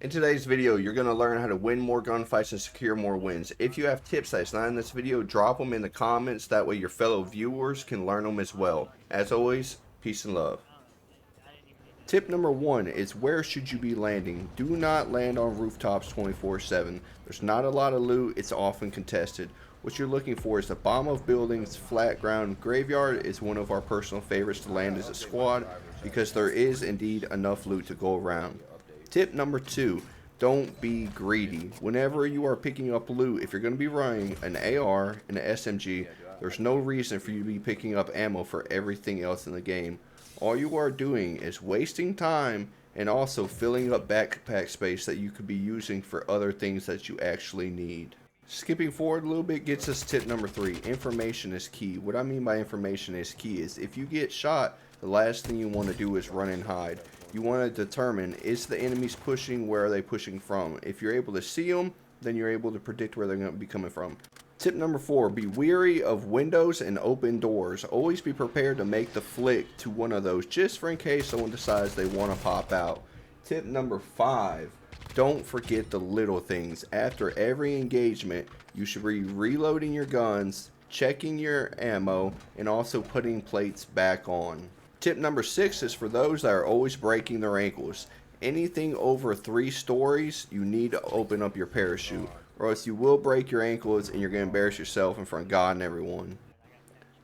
In today's video, you're going to learn how to win more gunfights and secure more wins. If you have tips that's not in this video, drop them in the comments. That way your fellow viewers can learn them as well. As always, peace and love. Tip number one is where should you be landing? Do not land on rooftops 24/7. There's not a lot of loot. It's often contested. What you're looking for is the bottom of buildings, flat ground. Graveyard is one of our personal favorites to land as a squad because there is indeed enough loot to go around. Tip number two, don't be greedy. Whenever you are picking up loot, if you're going to be running an AR and an SMG, there's no reason for you to be picking up ammo for everything else in the game. All you are doing is wasting time and also filling up backpack space that you could be using for other things that you actually need. Skipping forward a little bit gets us tip number three. Information is key. What I mean by information is key is if you get shot, the last thing you want to do is run and hide. You want to determine, is the enemies pushing, where are they pushing from? If you're able to see them, then you're able to predict where they're going to be coming from. Tip number four, be wary of windows and open doors. Always be prepared to make the flick to one of those just for in case someone decides they want to pop out. Tip number five, don't forget the little things. After every engagement, you should be reloading your guns, checking your ammo, and also putting plates back on. Tip number six is for those that are always breaking their ankles. Anything over 3 stories, you need to open up your parachute, or else you will break your ankles and you're going to embarrass yourself in front of God and everyone.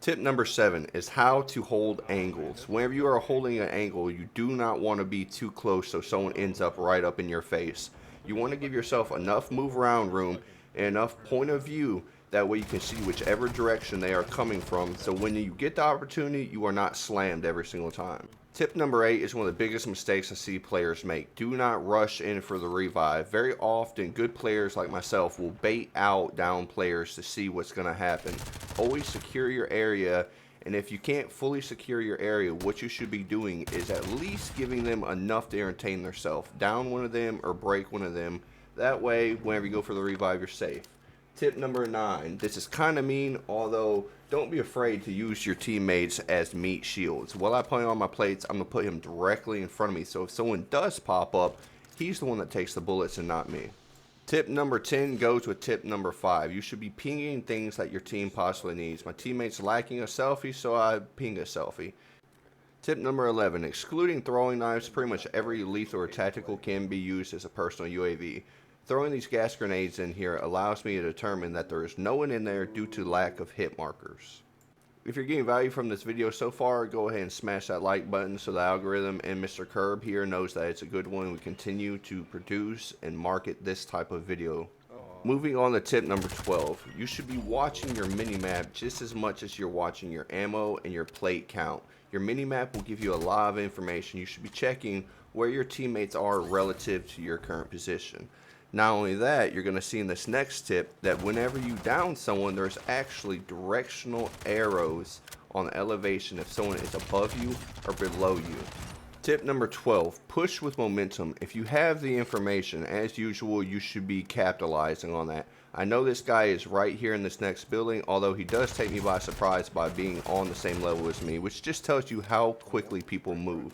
Tip number seven is how to hold angles. Whenever you are holding an angle, you do not want to be too close so someone ends up right up in your face. You want to give yourself enough move around room and enough point of view. That way you can see whichever direction they are coming from, so when you get the opportunity, you are not slammed every single time. Tip number 8 is one of the biggest mistakes I see players make. Do not rush in for the revive. Very often, good players like myself will bait out down players to see what's going to happen. Always secure your area, and if you can't fully secure your area, what you should be doing is at least giving them enough to entertain themselves. Down one of them or break one of them. That way, whenever you go for the revive, you're safe. Tip number 9. This is kind of mean, although don't be afraid to use your teammates as meat shields. While I put on my plates, I'm going to put him directly in front of me. So if someone does pop up, he's the one that takes the bullets and not me. Tip number 10 goes with tip number 5. You should be pinging things that your team possibly needs. My teammate's lacking a selfie, so I ping a selfie. Tip number 11. Excluding throwing knives, pretty much every lethal or tactical can be used as a personal UAV. Throwing these gas grenades in here allows me to determine that there is no one in there due to lack of hit markers. If you're getting value from this video so far, go ahead and smash that like button so the algorithm and Mr. Curb here knows that it's a good one. We continue to produce and market this type of video. Moving on to tip number 12. You should be watching your minimap just as much as you're watching your ammo and your plate count. Your minimap will give you a lot of information. You should be checking where your teammates are relative to your current position. Not only that, you're going to see in this next tip that whenever you down someone, there's actually directional arrows on the elevation if someone is above you or below you. Tip number 12, push with momentum. If you have the information, as usual, you should be capitalizing on that. I know this guy is right here in this next building, although he does take me by surprise by being on the same level as me, which just tells you how quickly people move.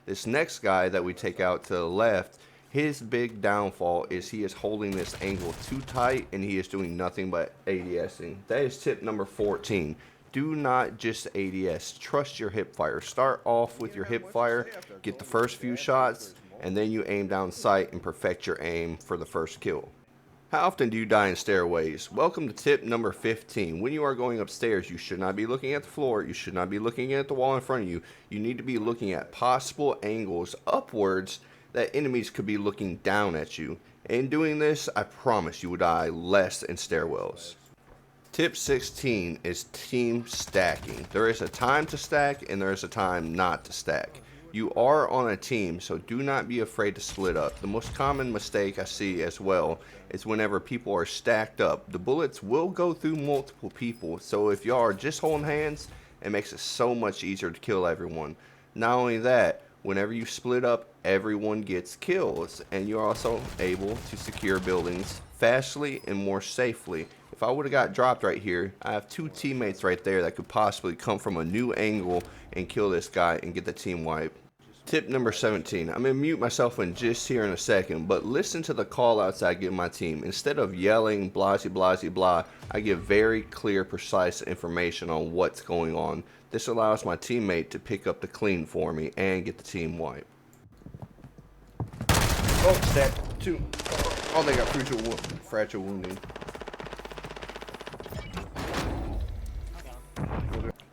This next guy that we take out to the left, his big downfall is he is holding this angle too tight and he is doing nothing but ADSing. That is tip number 14. Do not just ADS. Trust your hip fire. Start off with your hip fire, get the first few shots, and then you aim down sight and perfect your aim for the first kill. How often do you die in stairways? Welcome to tip number 15. When you are going upstairs, you should not be looking at the floor. You should not be looking at the wall in front of you. You need to be looking at possible angles upwards that enemies could be looking down at you. In doing this, I promise you will die less in stairwells. Tip 16 is team stacking. There is a time to stack and there is a time not to stack. You are on a team, so do not be afraid to split up. The most common mistake I see as well is whenever people are stacked up. The bullets will go through multiple people, so if y'all are just holding hands, it makes it so much easier to kill everyone. Not only that, whenever you split up, everyone gets kills, and you're also able to secure buildings fastly and more safely. If I would have got dropped right here, I have 2 teammates right there that could possibly come from a new angle and kill this guy and get the team wipe. Tip number 17. I'm going to mute myself in just here in a second, but listen to the call outs I give my team. Instead of yelling blah, blah, blah, I give very clear, precise information on what's going on. This allows my teammate to pick up the clean for me and get the team wipe. Oh, stat 2. Oh, they got fragile wounding.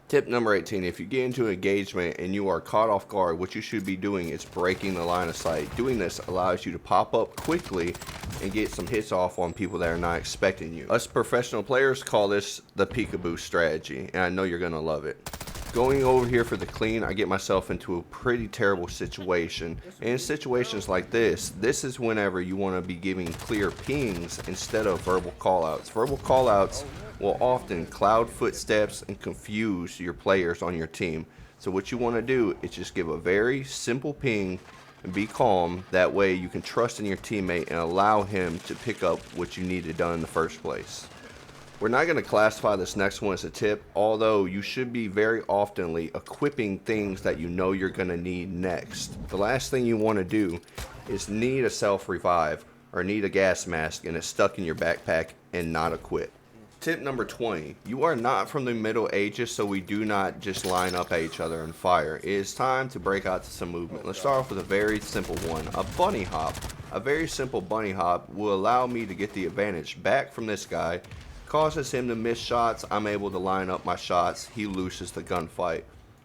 Tip number 18, if you get into an engagement and you are caught off guard, what you should be doing is breaking the line of sight. Doing this allows you to pop up quickly and get some hits off on people that are not expecting you. Us professional players call this the peekaboo strategy, and I know you're going to love it. Going over here for the clean, I get myself into a pretty terrible situation. And in situations like this is whenever you want to be giving clear pings instead of verbal callouts. Verbal callouts will often cloud footsteps and confuse your players on your team. So what you want to do is just give a very simple ping and be calm. That way you can trust in your teammate and allow him to pick up what you needed done in the first place. We're not going to classify this next one as a tip, although you should be very oftenly equipping things that you know you're going to need next. The last thing you want to do is need a self-revive or need a gas mask and it's stuck in your backpack and not equipped. Tip number 20. You are not from the Middle Ages, so we do not just line up at each other and fire. It is time to break out to some movement. Let's start off with a very simple one, a bunny hop. A very simple bunny hop will allow me to get the advantage back from this guy. Causes him to miss shots. I'm able to line up my shots. He loses the gunfight.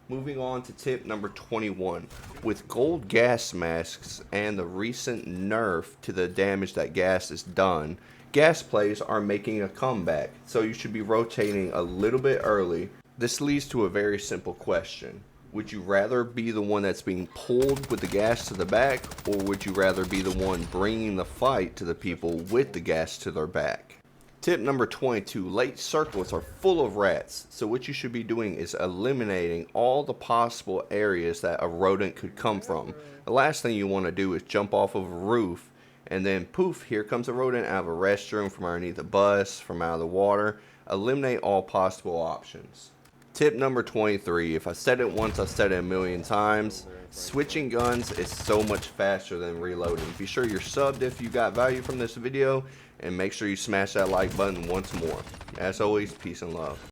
Moving on to tip number 21. With gold gas masks and the recent nerf to the damage that gas has done, gas plays are making a comeback, so you should be rotating a little bit early. This leads to a very simple question. Would you rather be the one that's being pulled with the gas to the back, or would you rather be the one bringing the fight to the people with the gas to their back? Tip number 22, late circles are full of rats, so what you should be doing is eliminating all the possible areas that a rodent could come from. The last thing you want to do is jump off of a roof and then poof, here comes a rodent out of a restroom, from underneath a bus, from out of the water. Eliminate all possible options. Tip number 23, if I said it once, I said it a million times. Switching guns is so much faster than reloading. Be sure you're subbed if you got value from this video, and make sure you smash that like button once more. As always, peace and love.